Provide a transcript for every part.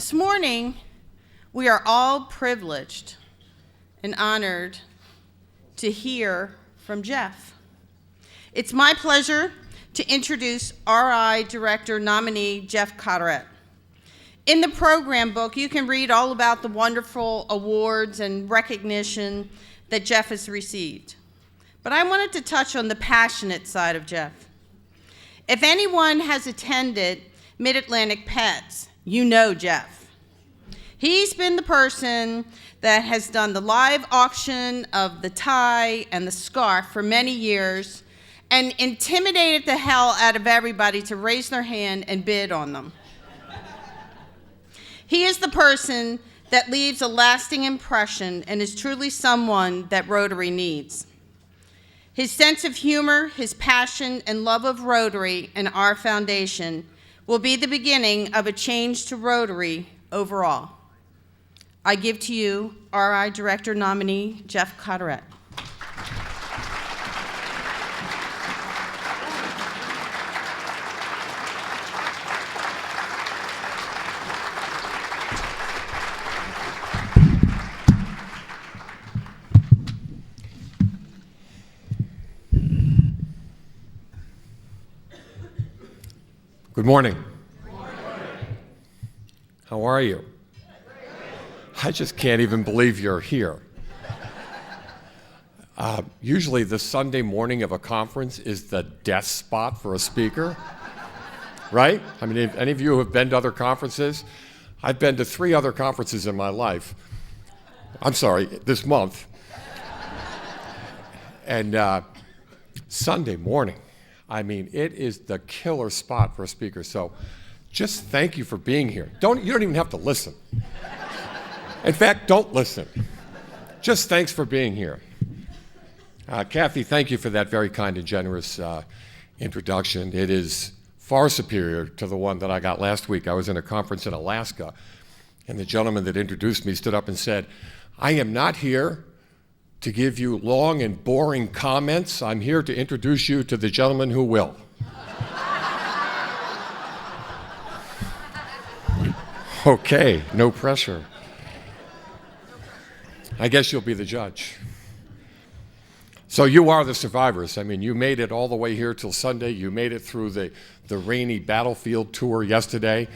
This morning, we are all privileged and honored to hear from Jeff. It's my pleasure to introduce RI Director nominee Jeff Cadorette. In the program book, you can read all about the wonderful awards and recognition that Jeff has received. But I wanted to touch on the passionate side of Jeff. If anyone has attended Mid-Atlantic Pets, you know Jeff. He's been the person that has done the live auction of the tie and the scarf for many years and intimidated the hell out of everybody to raise their hand and bid on them. He is the person that leaves a lasting impression and is truly someone that Rotary needs. His sense of humor, his passion, and love of Rotary and our foundation will be the beginning of a change to Rotary overall. I give to you RI Director nominee Jeff Cadorette. Good morning. How are you? I just can't even believe you're here. Usually the Sunday morning of a conference is the death spot for a speaker, right? I mean, if any of you have been to other conferences, I've been to 3 other conferences in my life. I'm sorry, this month. And Sunday morning, I mean, it is the killer spot for a speaker. So just thank you for being here. You don't even have to listen. In fact, don't listen. Just thanks for being here. Kathy, thank you for that very kind and generous introduction. It is far superior to the one that I got last week. I was in a conference in Alaska, and the gentleman that introduced me stood up and said, "I am not here to give you long and boring comments. I'm here to introduce you to the gentleman who will." Okay, no pressure. I guess you'll be the judge. So you are the survivors. I mean, you made it all the way here till Sunday. You made it through the rainy battlefield tour yesterday,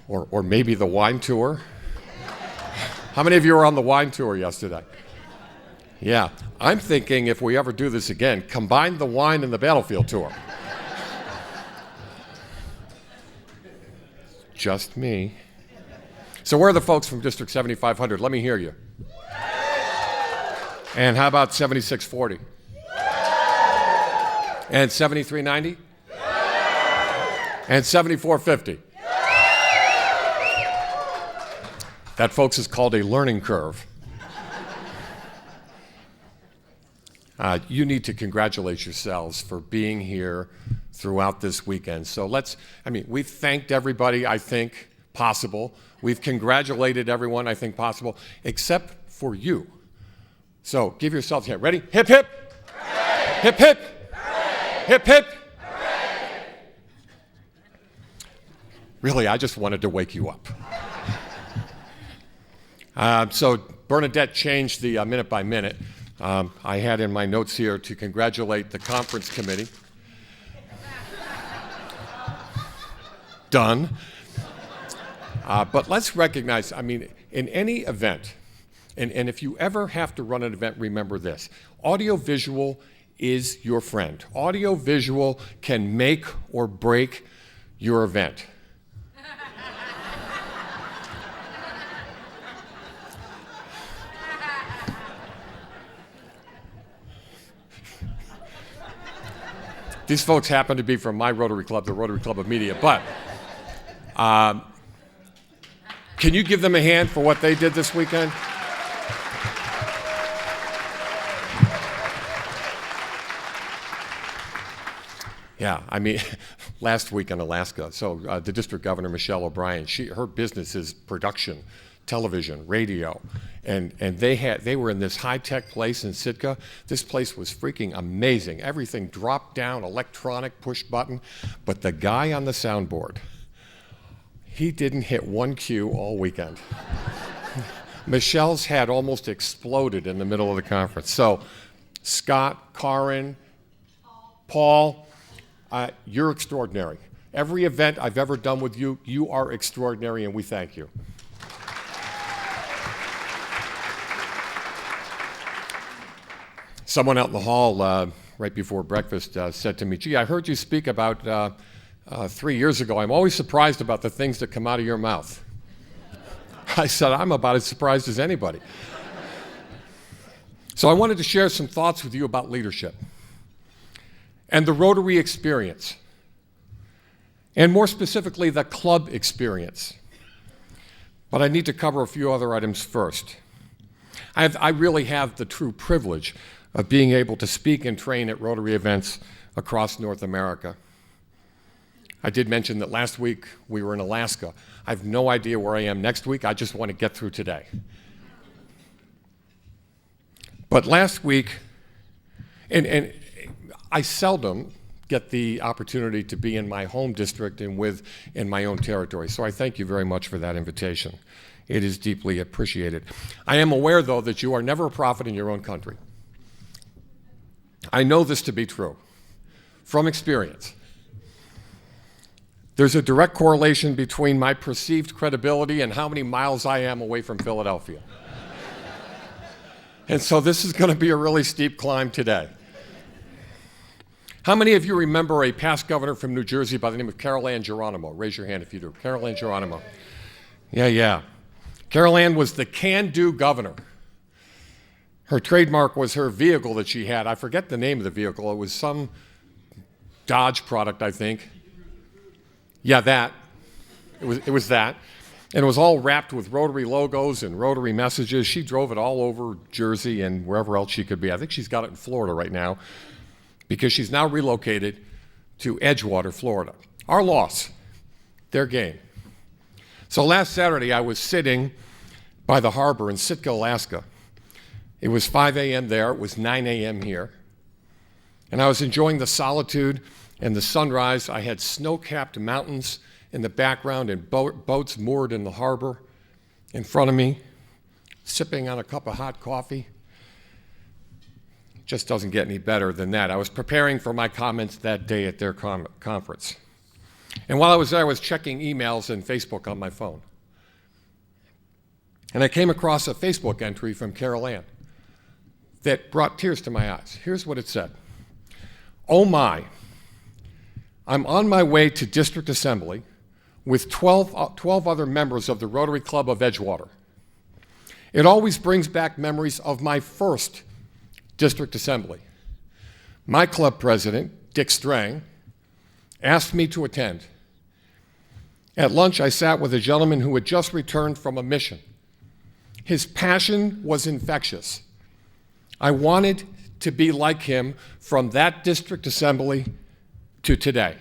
or maybe the wine tour. How many of you were on the wine tour yesterday? Yeah, I'm thinking if we ever do this again, combine the wine and the battlefield tour. Just me. So where are the folks from District 7500? Let me hear you. And how about 7640? And 7390? And 7450? That, folks, is called a learning curve. You need to congratulate yourselves for being here throughout this weekend. So we've thanked everybody, I think, possible. We've congratulated everyone, I think, possible, except for you. So give yourselves a hand. Ready? Hip, hip. Hooray! Hip, hip. Hooray! Hip, hip. Hooray! Really, I just wanted to wake you up. So Bernadette changed the minute by minute. I had in my notes here to congratulate the conference committee. Done. But let's recognize, in any event, and if you ever have to run an event, remember this. Audio-visual is your friend. Audio-visual can make or break your event. These folks happen to be from my Rotary Club, the Rotary Club of Media, but can you give them a hand for what they did this weekend? Yeah, last week in Alaska, so the district governor, Michelle O'Brien, her business is production, television, radio, and they were in this high-tech place in Sitka. This place was freaking amazing. Everything dropped down, electronic, push button, but the guy on the soundboard, He didn't hit one cue all weekend. Michelle's head almost exploded in the middle of the conference. So, Scott, Karin, Paul, you're extraordinary. Every event I've ever done with you, you are extraordinary, and we thank you. Someone out in the hall right before breakfast said to me, gee, I heard you speak about 3 years ago. I'm always surprised about the things that come out of your mouth. I said, I'm about as surprised as anybody. So I wanted to share some thoughts with you about leadership and the Rotary experience, and more specifically, the club experience. But I need to cover a few other items first. I really have the true privilege of being able to speak and train at Rotary events across North America. I did mention that last week we were in Alaska. I have no idea where I am next week. I just want to get through today. But last week, and I seldom get the opportunity to be in my home district and in my own territory. So I thank you very much for that invitation. It is deeply appreciated. I am aware, though, that you are never a prophet in your own country. I know this to be true from experience. There's a direct correlation between my perceived credibility and how many miles I am away from Philadelphia. And so this is going to be a really steep climb today. How many of you remember a past governor from New Jersey by the name of Carol Ann Geronimo? Raise your hand if you do. Carol Ann Geronimo. Yeah. Carol Ann was the can-do governor. Her trademark was her vehicle that she had. I forget the name of the vehicle. It was some Dodge product, I think. Yeah, that. It was that. And it was all wrapped with Rotary logos and Rotary messages. She drove it all over Jersey and wherever else she could be. I think she's got it in Florida right now because she's now relocated to Edgewater, Florida. Our loss, their gain. So last Saturday, I was sitting by the harbor in Sitka, Alaska. It was 5 a.m. there. It was 9 a.m. here. And I was enjoying the solitude and the sunrise. I had snow-capped mountains in the background and boats moored in the harbor in front of me, sipping on a cup of hot coffee. Just doesn't get any better than that. I was preparing for my comments that day at their conference. And while I was there, I was checking emails and Facebook on my phone. And I came across a Facebook entry from Carol Ann that brought tears to my eyes. Here's what it said. Oh my, I'm on my way to District Assembly with 12 other members of the Rotary Club of Edgewater. It always brings back memories of my first District Assembly. My club president, Dick Strang, asked me to attend. At lunch, I sat with a gentleman who had just returned from a mission. His passion was infectious. I wanted to be like him from that district assembly to today.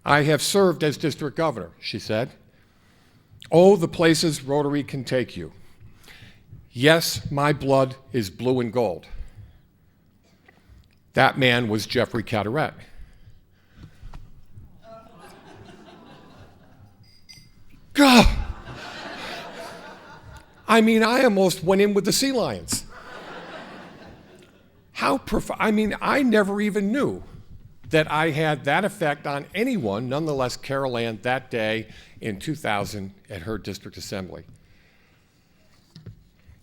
I have served as district governor, she said. Oh, the places Rotary can take you. Yes, my blood is blue and gold. That man was Jeffry Cadorette. God! I mean, I almost went in with the sea lions. I never even knew that I had that effect on anyone, nonetheless, Carol Ann, that day in 2000 at her district assembly.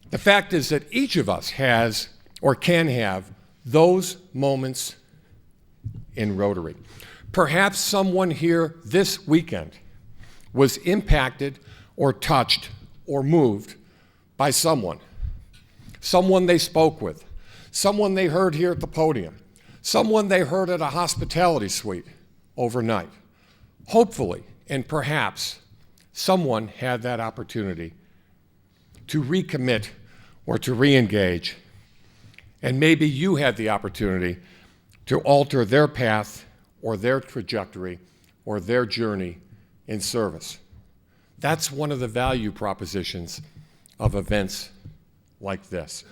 The fact is that each of us has or can have those moments in Rotary. Perhaps someone here this weekend was impacted or touched or moved by someone they spoke with, someone they heard here at the podium, someone they heard at a hospitality suite overnight. Hopefully, and perhaps, someone had that opportunity to recommit or to re-engage, and maybe you had the opportunity to alter their path or their trajectory or their journey in service. That's one of the value propositions of events like this.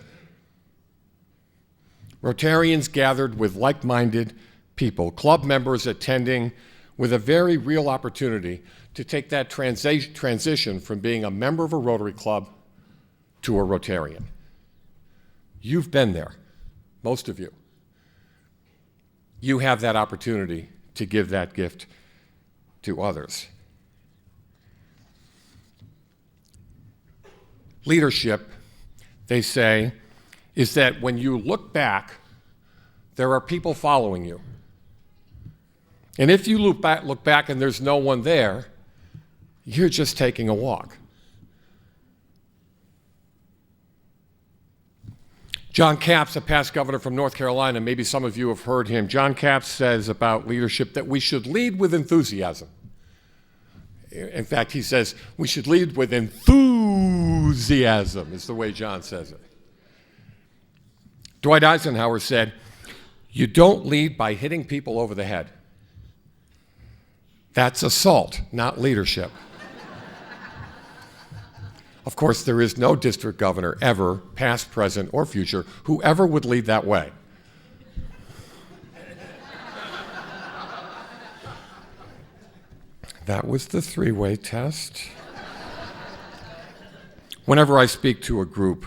Rotarians gathered with like-minded people, club members attending with a very real opportunity to take that transition from being a member of a Rotary Club to a Rotarian. You've been there, most of you. You have that opportunity to give that gift to others. Leadership, they say, is that when you look back, there are people following you. And if you look back and there's no one there, you're just taking a walk. John Capps, a past governor from North Carolina, maybe some of you have heard him. John Capps says about leadership that we should lead with enthusiasm. In fact, he says we should lead with enthusiasm, is the way John says it. Dwight Eisenhower said, you don't lead by hitting people over the head. That's assault, not leadership. Of course, there is no district governor ever, past, present, or future, who ever would lead that way. That was the three-way test. Whenever I speak to a group,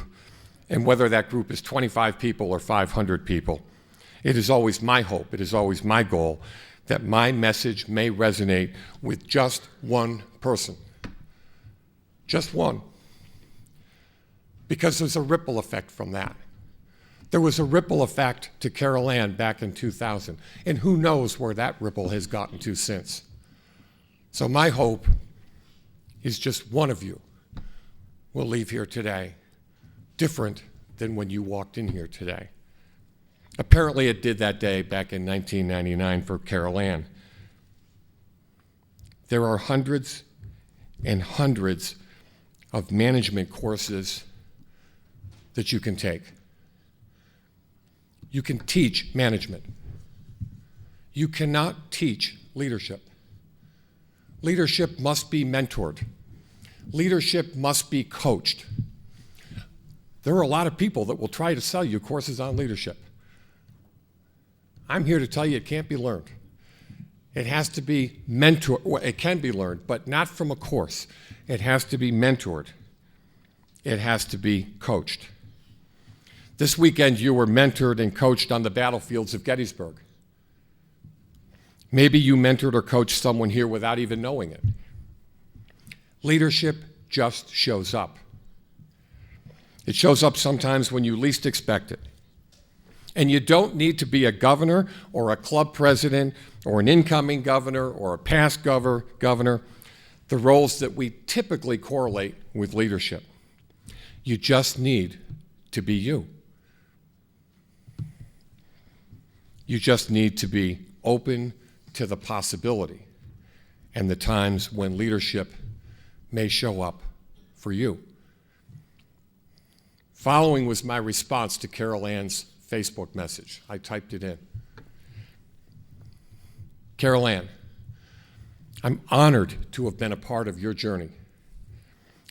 and whether that group is 25 people or 500 people, it is always my hope, it is always my goal, that my message may resonate with just one person. Just one. Because there's a ripple effect from that. There was a ripple effect to Carol Ann back in 2000, and who knows where that ripple has gotten to since. So my hope is just one of you will leave here today different than when you walked in here today. Apparently it did that day back in 1999 for Carol Ann. There are hundreds and hundreds of management courses that you can take. You can teach management. You cannot teach leadership. Leadership must be mentored. Leadership must be coached. There are a lot of people that will try to sell you courses on leadership. I'm here to tell you it can't be learned. It has to be mentored. Well, it can be learned, but not from a course. It has to be mentored. It has to be coached. This weekend, you were mentored and coached on the battlefields of Gettysburg. Maybe you mentored or coached someone here without even knowing it. Leadership just shows up. It shows up sometimes when you least expect it. And you don't need to be a governor or a club president or an incoming governor or a past governor, the roles that we typically correlate with leadership. You just need to be you. You just need to be open to the possibility and the times when leadership may show up for you. Following was my response to Carol Ann's Facebook message. I typed it in. Carol Ann, I'm honored to have been a part of your journey.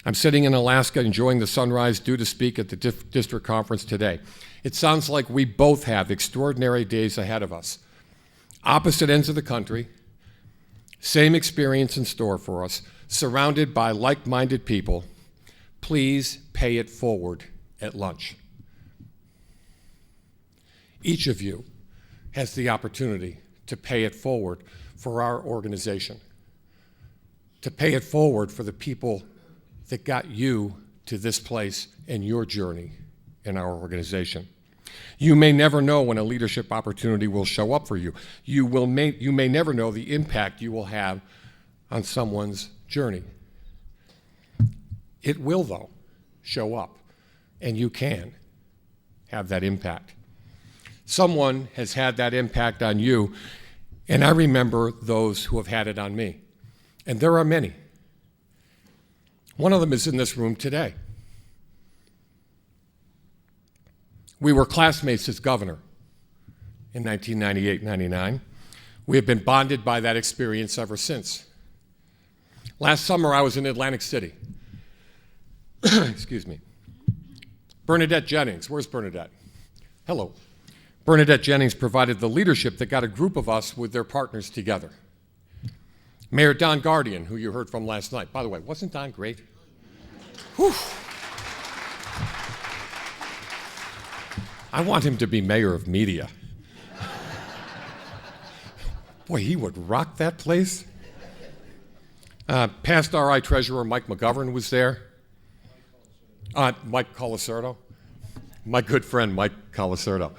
I'm sitting in Alaska enjoying the sunrise, due to speak at the district conference today. It sounds like we both have extraordinary days ahead of us. Opposite ends of the country, same experience in store for us, surrounded by like-minded people. Please pay it forward at lunch. Each of you has the opportunity to pay it forward for our organization, to pay it forward for the people that got you to this place in your journey in our organization. You may never know when a leadership opportunity will show up for you. You may never know the impact you will have on someone's journey. It will, though, show up, and you can have that impact. Someone has had that impact on you, and I remember those who have had it on me. And there are many. One of them is in this room today. We were classmates as governor in 1998-99. We have been bonded by that experience ever since. Last summer, I was in Atlantic City. Excuse me. Bernadette Jennings, where's Bernadette? Hello. Bernadette Jennings provided the leadership that got a group of us with their partners together. Mayor Don Guardian, who you heard from last night. By the way, wasn't Don great? Whew. I want him to be mayor of media. Boy, he would rock that place. Past RI Treasurer Mike McGovern was there. Mike Colasurdo. My good friend, Mike Colasurdo.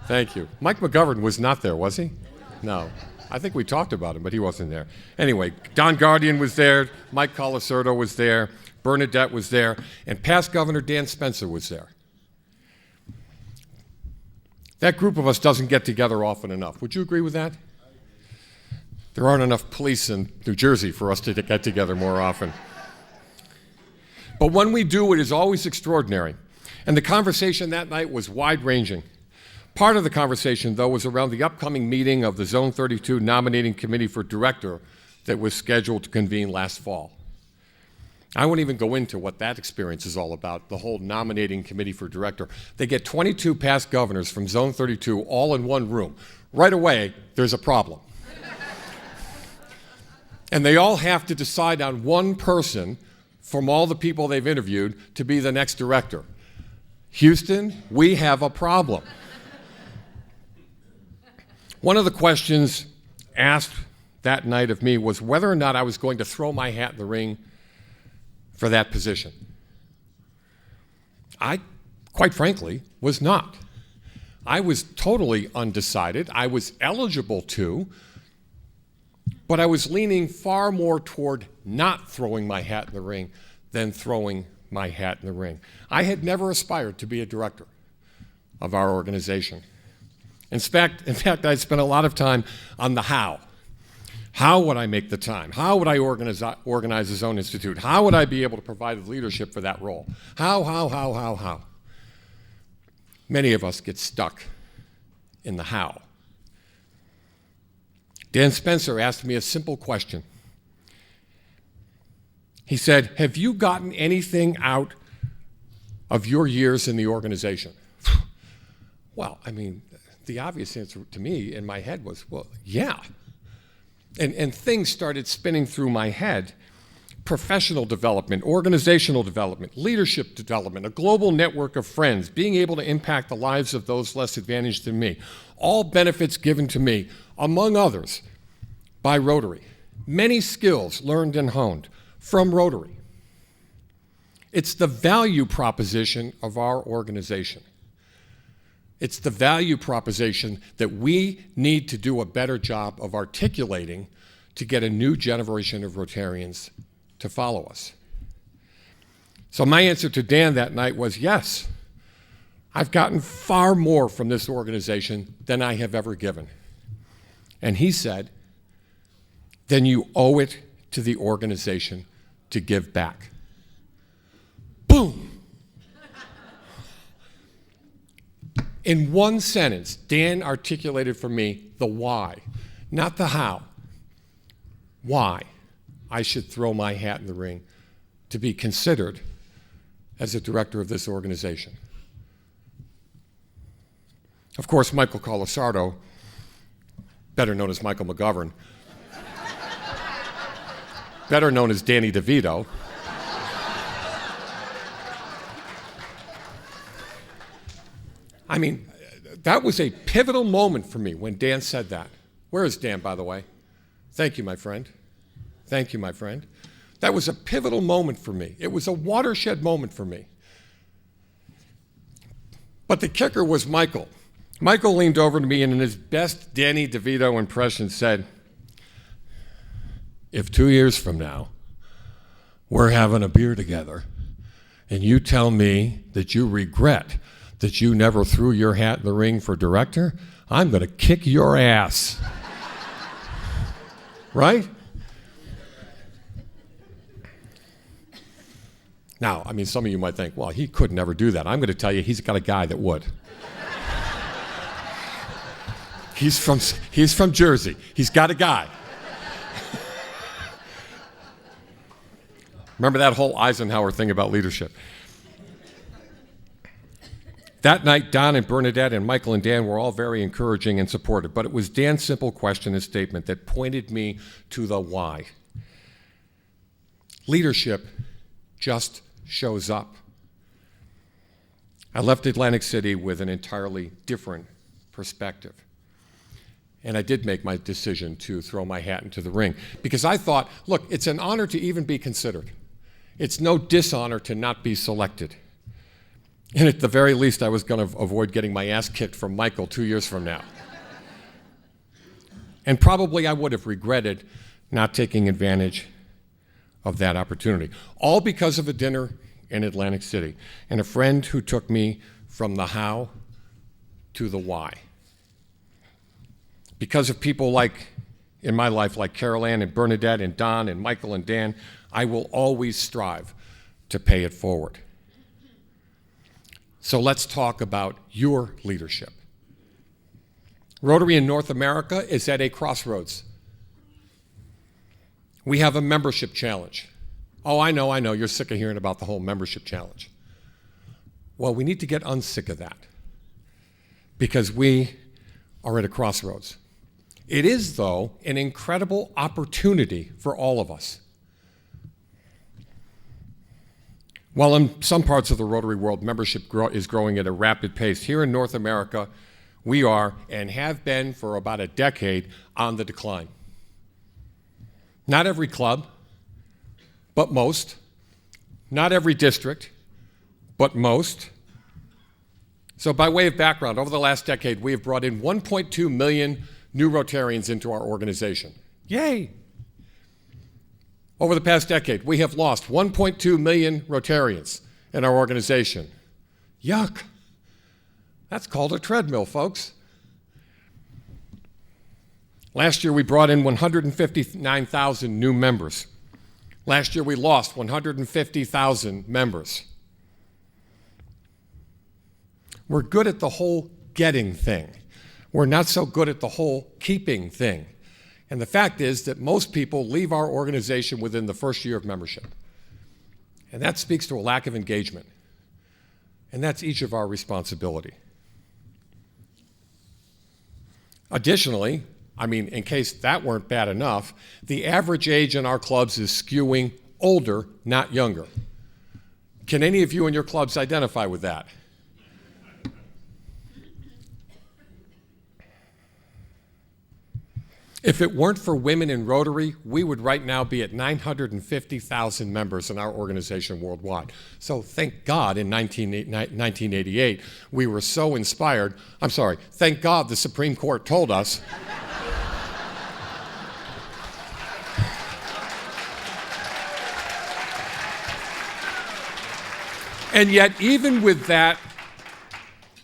Thank you. Mike McGovern was not there, was he? No. I think we talked about him, but he wasn't there. Anyway, Don Guardian was there, Mike Colasurdo was there, Bernadette was there, and past Governor Dan Spencer was there. That group of us doesn't get together often enough. Would you agree with that? There aren't enough police in New Jersey for us to get together more often. But when we do, it is always extraordinary. And the conversation that night was wide-ranging. Part of the conversation, though, was around the upcoming meeting of the Zone 32 Nominating Committee for Director that was scheduled to convene last fall. I won't even go into what that experience is all about, the whole Nominating Committee for Director. They get 22 past governors from Zone 32 all in one room. Right away, there's a problem. And they all have to decide on one person from all the people they've interviewed to be the next director. Houston, we have a problem. One of the questions asked that night of me was whether or not I was going to throw my hat in the ring for that position. I, quite frankly, was not. I was totally undecided. I was eligible to, but I was leaning far more toward not throwing my hat in the ring than throwing my hat in the ring. I had never aspired to be a director of our organization. In fact, I'd spent a lot of time on the how. How would I make the time? How would I organize the Zone Institute? How would I be able to provide the leadership for that role? How? Many of us get stuck in the how. Dan Spencer asked me a simple question. He said, have you gotten anything out of your years in the organization? Well, I mean, the obvious answer to me in my head was, well, yeah. And things started spinning through my head. Professional development, organizational development, leadership development, a global network of friends, being able to impact the lives of those less advantaged than me. All benefits given to me, among others, by Rotary. Many skills learned and honed from Rotary. It's the value proposition of our organization. It's the value proposition that we need to do a better job of articulating to get a new generation of Rotarians to follow us. So my answer to Dan that night was yes. I've gotten far more from this organization than I have ever given. And he said, then you owe it to the organization to give back. Boom! In one sentence, Dan articulated for me the why, not the how. Why I should throw my hat in the ring to be considered as a director of this organization. Of course, Michael Colasurdo, better known as Michael McGovern, better known as Danny DeVito, I mean, that was a pivotal moment for me when Dan said that. Where is Dan, by the way? Thank you, my friend. Thank you, my friend. That was a pivotal moment for me. It was a watershed moment for me. But the kicker was Michael. Michael leaned over to me and in his best Danny DeVito impression said, if 2 years from now we're having a beer together and you tell me that you regret that you never threw your hat in the ring for director, I'm going to kick your ass. Right? Now, I mean, some of you might think, well, he could never do that. I'm going to tell you, he's got a guy that would. He's from Jersey. He's got a guy. Remember that whole Eisenhower thing about leadership. That night, Don and Bernadette and Michael and Dan were all very encouraging and supportive, but it was Dan's simple question and statement that pointed me to the why. Leadership just shows up. I left Atlantic City with an entirely different perspective. And I did make my decision to throw my hat into the ring because I thought, look, it's an honor to even be considered. It's no dishonor to not be selected. And at the very least, I was going to avoid getting my ass kicked from Michael 2 years from now. And probably I would have regretted not taking advantage of that opportunity, all because of a dinner in Atlantic City and a friend who took me from the how to the why. Because of people like, in my life, like Carol Ann and Bernadette and Don and Michael and Dan, I will always strive to pay it forward. So let's talk about your leadership. Rotary in North America is at a crossroads. We have a membership challenge. Oh, I know, you're sick of hearing about the whole membership challenge. Well, we need to get unsick of that because we are at a crossroads. It is, though, an incredible opportunity for all of us. While in some parts of the Rotary world, membership is growing at a rapid pace, here in North America, we are, and have been for about a decade, on the decline. Not every club, but most. Not every district, but most. So by way of background, over the last decade, we have brought in 1.2 million new Rotarians into our organization. Yay! Over the past decade, we have lost 1.2 million Rotarians in our organization. Yuck. That's called a treadmill, folks. Last year, we brought in 159,000 new members. Last year, we lost 150,000 members. We're good at the whole getting thing. We're not so good at the whole keeping thing. And the fact is that most people leave our organization within the first year of membership. And that speaks to a lack of engagement. And that's each of our responsibility. Additionally, in case that weren't bad enough, the average age in our clubs is skewing older, not younger. Can any of you in your clubs identify with that? If it weren't for women in Rotary, we would right now be at 950,000 members in our organization worldwide. So thank God in 1988 we were so inspired. Thank God the Supreme Court told us and yet even with that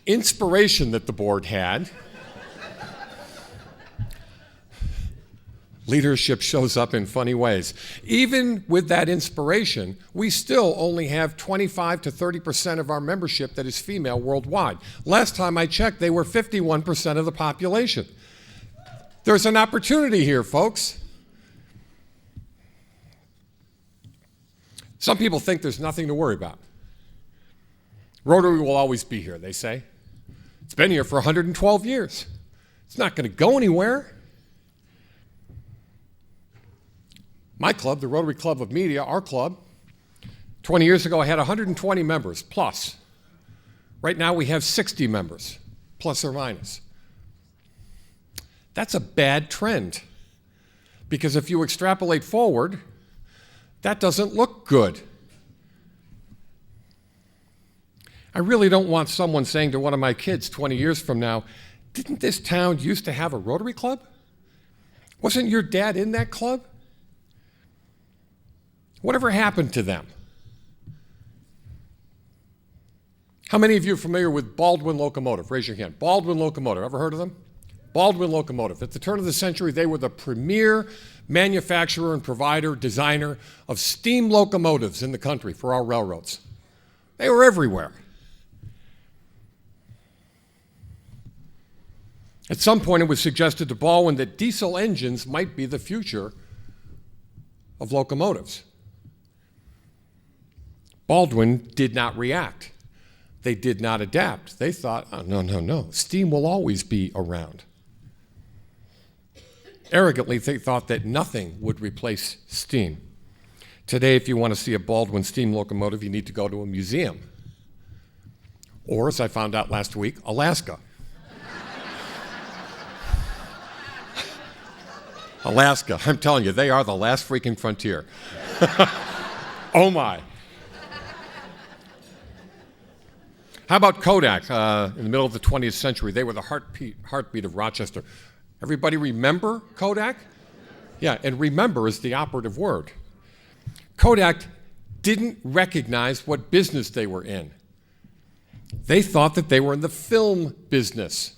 inspiration that the board had, leadership shows up in funny ways. Even with that inspiration, we still only have 25 to 30% of our membership that is female worldwide. Last time I checked, they were 51% of the population. There's an opportunity here, folks. Some people think there's nothing to worry about. Rotary will always be here, they say. It's been here for 112 years. It's not going to go anywhere. My club, the Rotary Club of Media, our club, 20 years ago I had 120 members, plus. Right now we have 60 members, plus or minus. That's a bad trend, because if you extrapolate forward, that doesn't look good. I really don't want someone saying to one of my kids 20 years from now, didn't this town used to have a Rotary Club? Wasn't your dad in that club? Whatever happened to them? How many of you are familiar with Baldwin Locomotive? Raise your hand. Baldwin Locomotive, ever heard of them? Baldwin Locomotive. At the turn of the century, they were the premier manufacturer and provider, designer of steam locomotives in the country for our railroads. They were everywhere. At some point, it was suggested to Baldwin that diesel engines might be the future of locomotives. Baldwin did not react. they did not adapt. They thought, oh, no, steam will always be around. Arrogantly, they thought that nothing would replace steam. Today, if you want to see a Baldwin steam locomotive, you need to go to a museum. Or, as I found out last week, Alaska. Alaska, I'm telling you, they are the last freaking frontier. Oh my. How about Kodak? In the middle of the 20th century, they were the heartbeat of Rochester. Everybody remember Kodak? Yeah, and remember is the operative word. Kodak didn't recognize what business they were in. They thought that they were in the film business.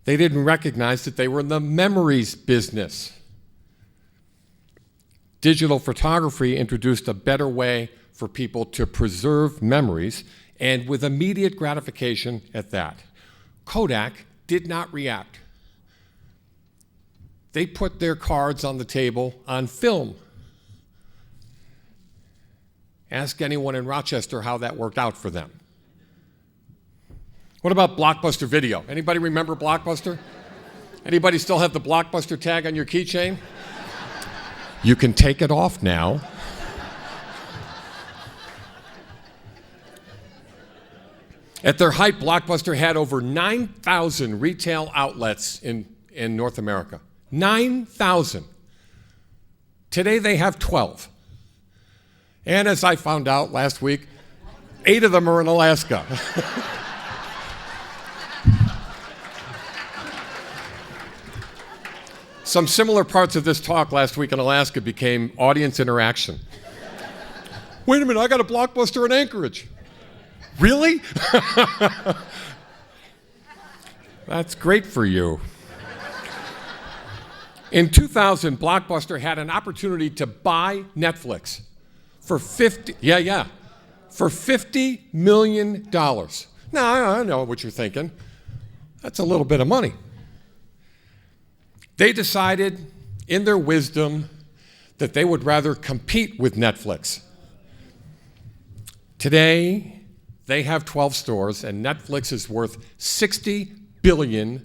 They didn't recognize that they were in the memories business. Digital photography introduced a better way for people to preserve memories, and with immediate gratification at that. Kodak did not react. They put their cards on the table on film. Ask anyone in Rochester how that worked out for them. What about Blockbuster Video? Anybody remember Blockbuster? Anybody still have the Blockbuster tag on your keychain? You can take it off now. At their height, Blockbuster had over 9,000 retail outlets in North America. 9,000. Today they have 12. And as I found out last week, 8 of them are in Alaska. Some similar parts of this talk last week in Alaska became audience interaction. Wait a minute, I got a Blockbuster in Anchorage. Really? That's great for you. In 2000, Blockbuster had an opportunity to buy Netflix for $50 million. Now, I know what you're thinking. That's a little bit of money. They decided, in their wisdom, that they would rather compete with Netflix. Today, they have 12 stores, and Netflix is worth $60 billion.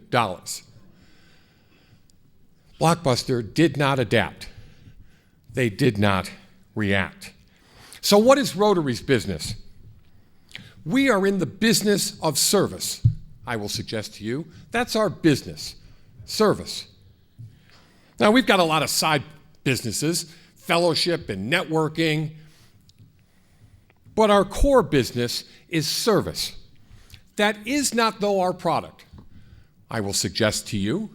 Blockbuster did not adapt. They did not react. So what is Rotary's business? We are in the business of service, I will suggest to you. That's our business, service. Now, we've got a lot of side businesses, fellowship and networking, but our core business is service. That is not, though, our product. I will suggest to you,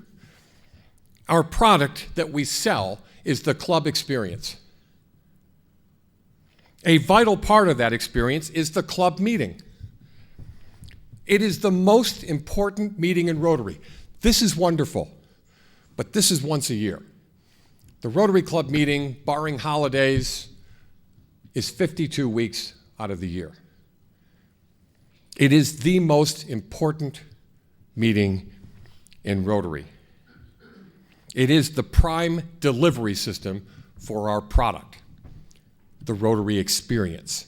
our product that we sell is the club experience. A vital part of that experience is the club meeting. It is the most important meeting in Rotary. This is wonderful, but this is once a year. The Rotary Club meeting, barring holidays, is 52 weeks out of the year. It is the most important meeting in Rotary. It is the prime delivery system for our product, the Rotary experience.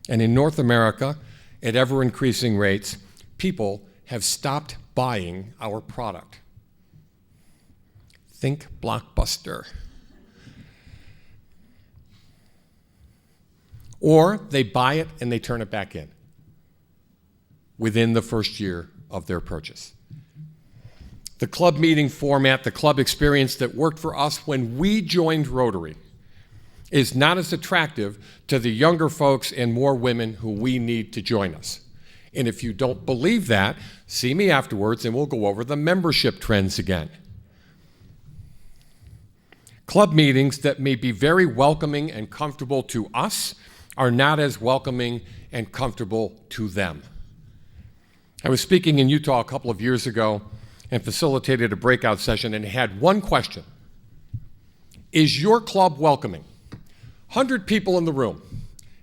And in North America, at ever-increasing rates, people have stopped buying our product. Think Blockbuster. Or they buy it and they turn it back in within the first year of their purchase. The club meeting format, the club experience that worked for us when we joined Rotary is not as attractive to the younger folks and more women who we need to join us. And if you don't believe that, see me afterwards and we'll go over the membership trends again. Club meetings that may be very welcoming and comfortable to us are not as welcoming and comfortable to them. I was speaking in Utah a couple of years ago and facilitated a breakout session and had one question. Is your club welcoming? 100 people in the room.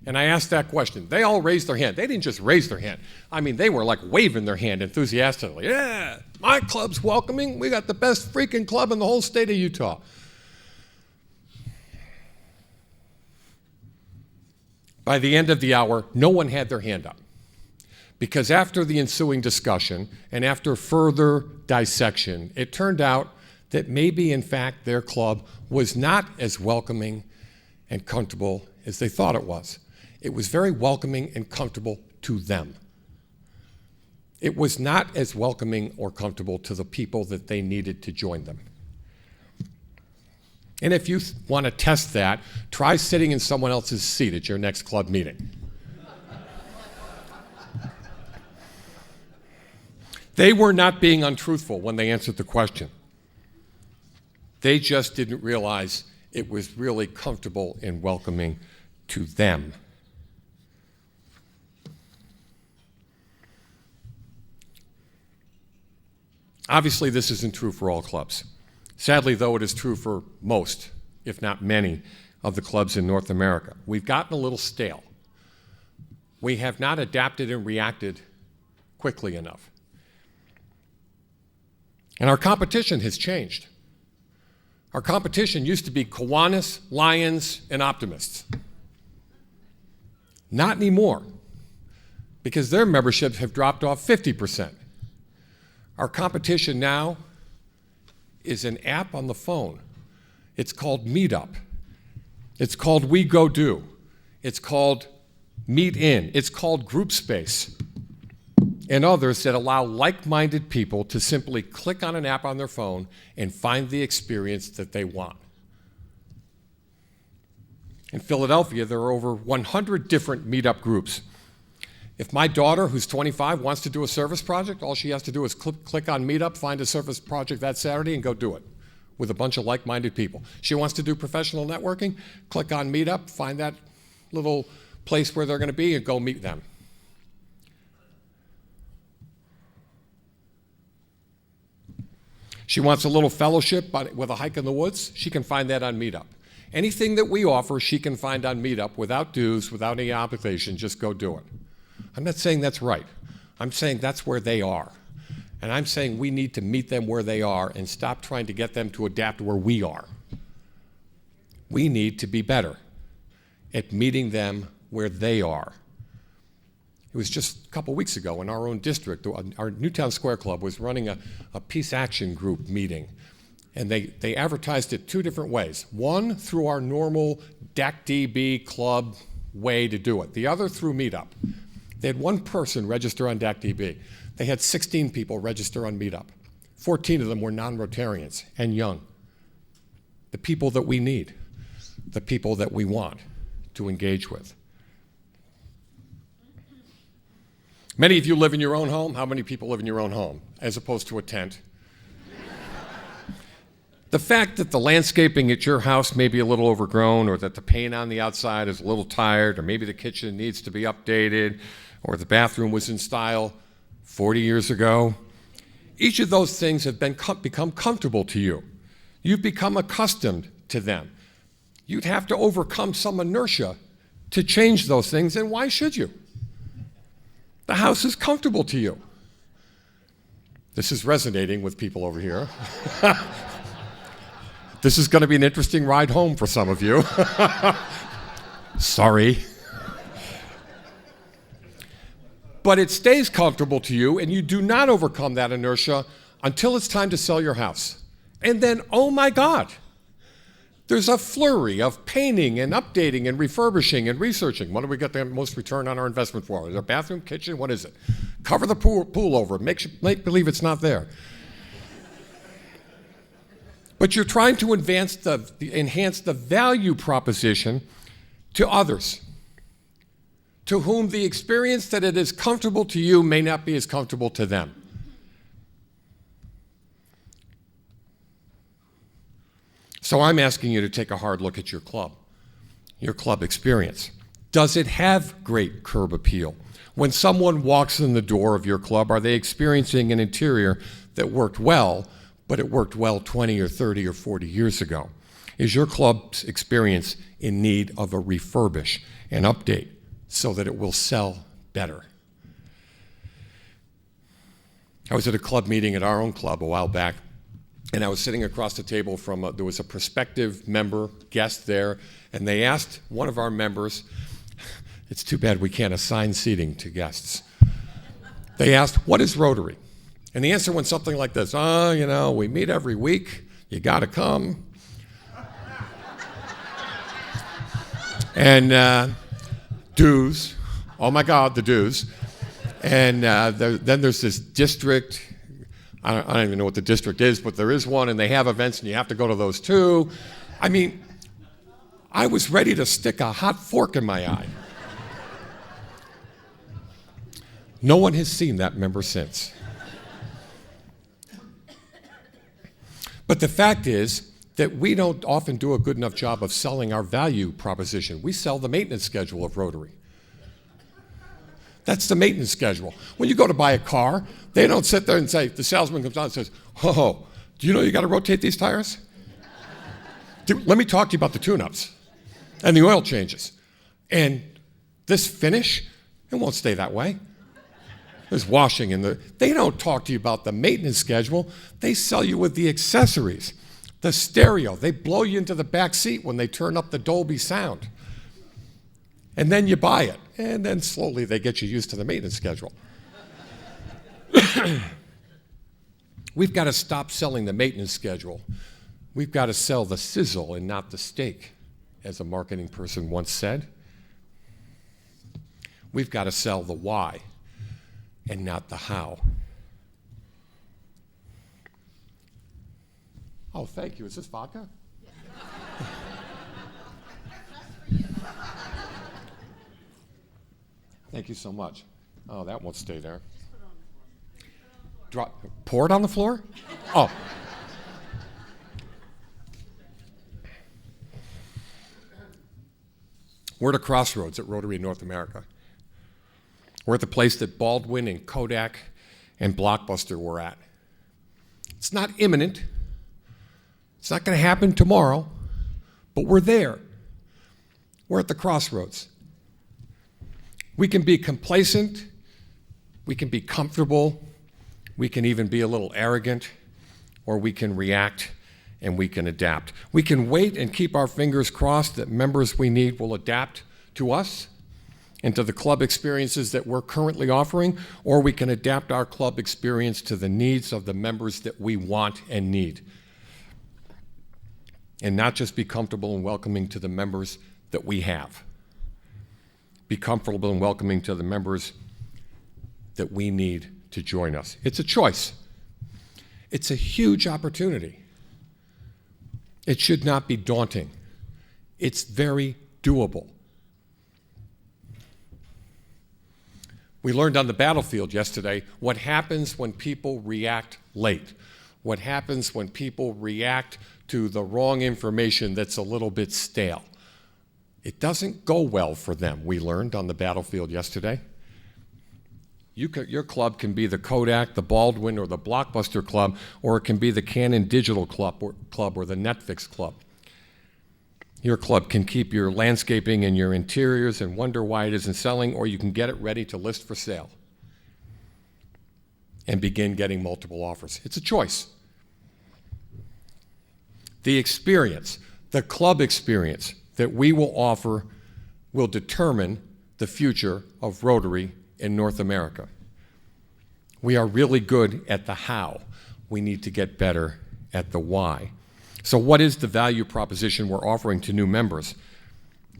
And I asked that question. They all raised their hand. They didn't just raise their hand. I mean, they were like waving their hand enthusiastically. Yeah, my club's welcoming. We got the best freaking club in the whole state of Utah. By the end of the hour, no one had their hand up. Because after the ensuing discussion and after further dissection, it turned out that maybe, in fact, their club was not as welcoming and comfortable as they thought it was. It was very welcoming and comfortable to them. It was not as welcoming or comfortable to the people that they needed to join them. And if you want to test that, try sitting in someone else's seat at your next club meeting. They were not being untruthful when they answered the question. They just didn't realize it was really comfortable and welcoming to them. Obviously, this isn't true for all clubs. Sadly, though, it is true for most, if not many, of the clubs in North America. We've gotten a little stale. We have not adapted and reacted quickly enough. And our competition has changed. Our competition used to be Kiwanis, Lions, and Optimists. Not anymore, because their memberships have dropped off 50%. Our competition now is an app on the phone. It's called Meetup. It's called We Go Do. It's called Meet In. It's called Group Space. And others that allow like-minded people to simply click on an app on their phone and find the experience that they want. In Philadelphia, there are over 100 different meetup groups. If my daughter, who's 25, wants to do a service project, all she has to do is click on Meetup, find a service project that Saturday, and go do it with a bunch of like-minded people. She wants to do professional networking, click on Meetup, find that little place where they're going to be, and go meet them. She wants a little fellowship with a hike in the woods, she can find that on Meetup. Anything that we offer, she can find on Meetup without dues, without any obligation, just go do it. I'm not saying that's right. I'm saying that's where they are. And I'm saying we need to meet them where they are and stop trying to get them to adapt where we are. We need to be better at meeting them where they are. It was just a couple weeks ago in our own district, our Newtown Square Club was running a peace action group meeting. And they advertised it two different ways. One, through our normal DACDB club way to do it. The other, through Meetup. They had one person register on DACDB. They had 16 people register on Meetup. 14 of them were non-Rotarians and young. The people that we need, the people that we want to engage with. Many of you live in your own home. How many people live in your own home as opposed to a tent? The fact that the landscaping at your house may be a little overgrown, or that the paint on the outside is a little tired, or maybe the kitchen needs to be updated, or the bathroom was in style 40 years ago, each of those things have become comfortable to you. You've become accustomed to them. You'd have to overcome some inertia to change those things, and why should you? The house is comfortable to you. This is resonating with people over here. This is going to be an interesting ride home for some of you. Sorry. But it stays comfortable to you, and you do not overcome that inertia until it's time to sell your house. And then, oh my God, there's a flurry of painting and updating and refurbishing and researching. What do we get the most return on our investment for? Is it a bathroom, kitchen? What is it? Cover the pool over. Make believe it's not there. But you're trying to enhance the value proposition to others, to whom the experience that it is comfortable to you may not be as comfortable to them. So I'm asking you to take a hard look at your club experience. Does it have great curb appeal? When someone walks in the door of your club, are they experiencing an interior that worked well, but it worked well 20 or 30 or 40 years ago? Is your club's experience in need of a refurbish, an update, so that it will sell better? I was at a club meeting at our own club a while back, and I was sitting across the table from, there was a prospective member, guest there, and they asked one of our members, it's too bad we can't assign seating to guests. They asked, what is Rotary? And the answer went something like this: we meet every week, you gotta come. And dues, oh my God, the dues. And then there's this district. I don't even know what the district is, but there is one, and they have events, and you have to go to those too. I mean, I was ready to stick a hot fork in my eye. No one has seen that member since. But the fact is that we don't often do a good enough job of selling our value proposition. We sell the maintenance schedule of Rotary. That's the maintenance schedule. When you go to buy a car, they don't sit there and say, the salesman comes on and says, oh, do you know you got to rotate these tires? Let me talk to you about the tune-ups and the oil changes. And this finish, it won't stay that way. There's washing in the... They don't talk to you about the maintenance schedule. They sell you with the accessories, the stereo. They blow you into the back seat when they turn up the Dolby sound. And then you buy it. And then slowly they get you used to the maintenance schedule. We've got to stop selling the maintenance schedule. We've got to sell the sizzle and not the steak, as a marketing person once said. We've got to sell the why and not the how. Oh, thank you. Is this vodka? Thank you so much. Oh, that won't stay there. Pour it on the floor? Oh. We're at a crossroads at Rotary in North America. We're at the place that Baldwin and Kodak and Blockbuster were at. It's not imminent. It's not going to happen tomorrow, but we're there. We're at the crossroads. We can be complacent, we can be comfortable, we can even be a little arrogant, or we can react and we can adapt. We can wait and keep our fingers crossed that members we need will adapt to us and to the club experiences that we're currently offering, or we can adapt our club experience to the needs of the members that we want and need. And not just be comfortable and welcoming to the members that we have. Be comfortable and welcoming to the members that we need to join us. It's a choice. It's a huge opportunity. It should not be daunting. It's very doable. We learned on the battlefield yesterday what happens when people react late. What happens when people react to the wrong information that's a little bit stale. It doesn't go well for them, we learned on the battlefield yesterday. Your club can be the Kodak, the Baldwin, or the Blockbuster club, or it can be the Canon Digital club or the Netflix club. Your club can keep your landscaping and your interiors and wonder why it isn't selling, or you can get it ready to list for sale and begin getting multiple offers. It's a choice. The experience, the club experience that we will offer will determine the future of Rotary in North America. We are really good at the how. We need to get better at the why. So what is the value proposition we're offering to new members?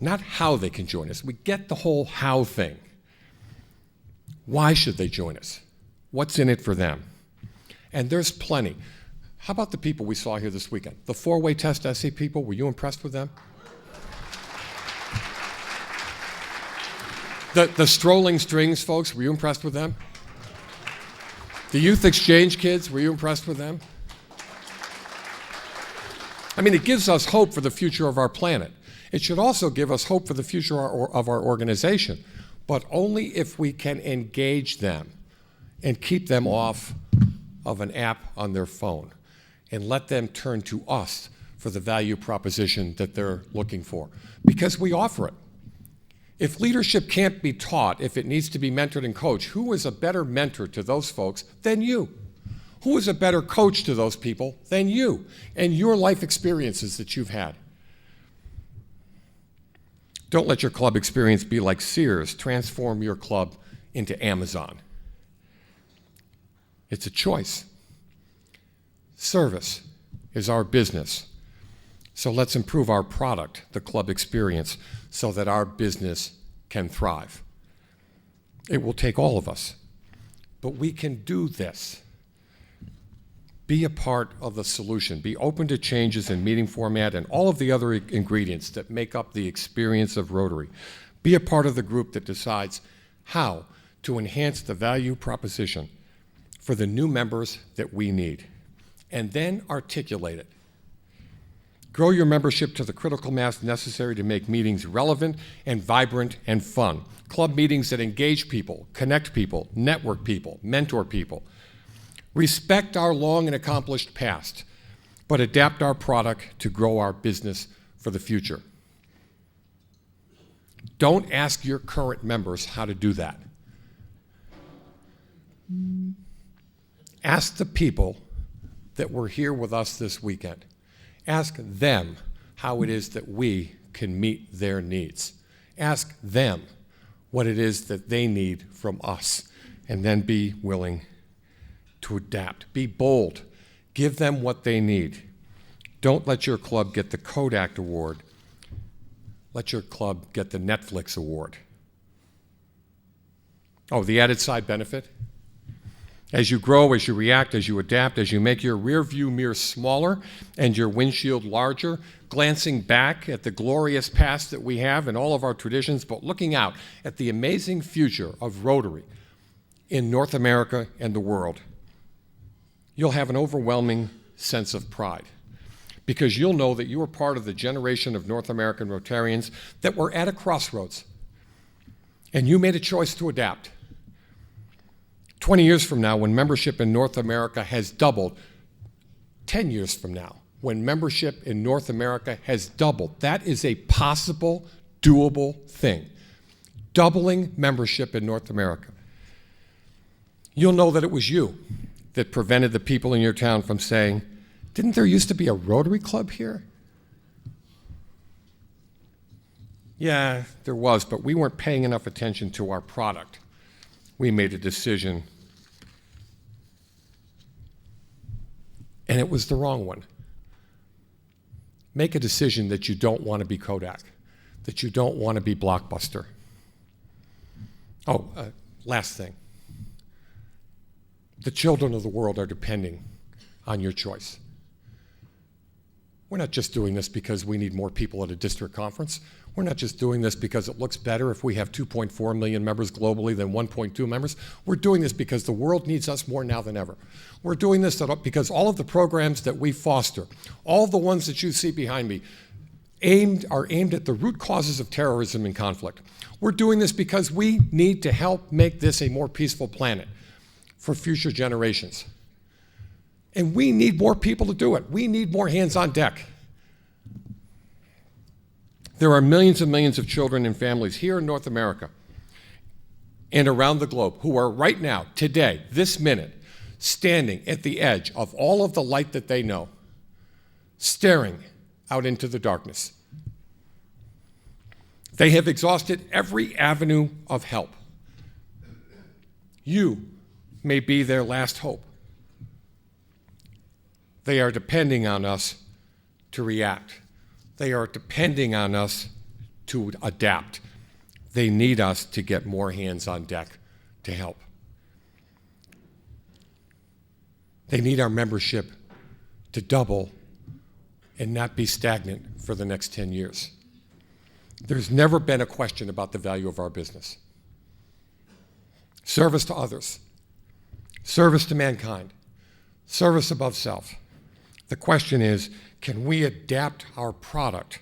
Not how they can join us. We get the whole how thing. Why should they join us? What's in it for them? And there's plenty. How about the people we saw here this weekend? The four-way test essay people, were you impressed with them? The strolling strings folks, were you impressed with them? The youth exchange kids, were you impressed with them? I mean, it gives us hope for the future of our planet. It should also give us hope for the future of our organization, but only if we can engage them and keep them off of an app on their phone and let them turn to us for the value proposition that they're looking for, because we offer it. If leadership can't be taught, if it needs to be mentored and coached, who is a better mentor to those folks than you? Who is a better coach to those people than you and your life experiences that you've had? Don't let your club experience be like Sears. Transform your club into Amazon. It's a choice. Service is our business. So let's improve our product, the club experience, so that our business can thrive. It will take all of us, but we can do this. Be a part of the solution. Be open to changes in meeting format and all of the other ingredients that make up the experience of Rotary. Be a part of the group that decides how to enhance the value proposition for the new members that we need, and then articulate it. Grow your membership to the critical mass necessary to make meetings relevant and vibrant and fun. Club meetings that engage people, connect people, network people, mentor people. Respect our long and accomplished past, but adapt our product to grow our business for the future. Don't ask your current members how to do that. Ask the people that were here with us this weekend. Ask them how it is that we can meet their needs. Ask them what it is that they need from us, and then be willing to adapt. Be bold. Give them what they need. Don't let your club get the Kodak Award. Let your club get the Netflix Award. Oh, the added side benefit? As you grow, as you react, as you adapt, as you make your rear view mirror smaller and your windshield larger, glancing back at the glorious past that we have and all of our traditions, but looking out at the amazing future of Rotary in North America and the world, you'll have an overwhelming sense of pride, because you'll know that you are part of the generation of North American Rotarians that were at a crossroads, and you made a choice to adapt. 20 years from now, when membership in North America has doubled, 10 years from now, when membership in North America has doubled, that is a possible, doable thing. Doubling membership in North America. You'll know that it was you that prevented the people in your town from saying, "Didn't there used to be a Rotary Club here?" Yeah, there was, but we weren't paying enough attention to our product. We made a decision, and it was the wrong one. Make a decision that you don't want to be Kodak, that you don't want to be Blockbuster. Oh, last thing. The children of the world are depending on your choice. We're not just doing this because we need more people at a district conference. We're not just doing this because it looks better if we have 2.4 million members globally than 1.2 members. We're doing this because the world needs us more now than ever. We're doing this because all of the programs that we foster, all the ones that you see behind me, are aimed at the root causes of terrorism and conflict. We're doing this because we need to help make this a more peaceful planet for future generations. And we need more people to do it. We need more hands on deck. There are millions and millions of children and families here in North America and around the globe who are right now, today, this minute, standing at the edge of all of the light that they know, staring out into the darkness. They have exhausted every avenue of help. You may be their last hope. They are depending on us to react. They are depending on us to adapt. They need us to get more hands on deck to help. They need our membership to double and not be stagnant for the next 10 years. There's never been a question about the value of our business. Service to others, service to mankind, service above self. The question is, can we adapt our product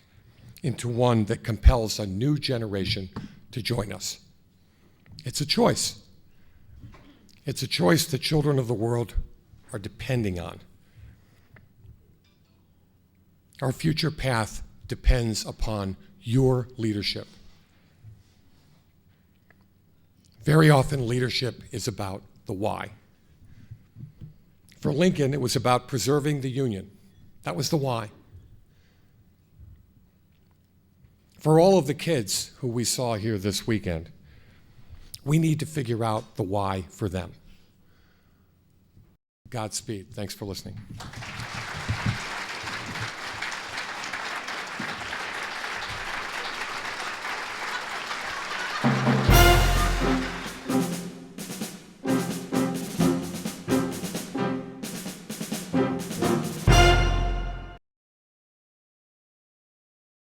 into one that compels a new generation to join us? It's a choice. It's a choice the children of the world are depending on. Our future path depends upon your leadership. Very often, leadership is about the why. For Lincoln, it was about preserving the Union. That was the why. For all of the kids who we saw here this weekend, we need to figure out the why for them. Godspeed. Thanks for listening.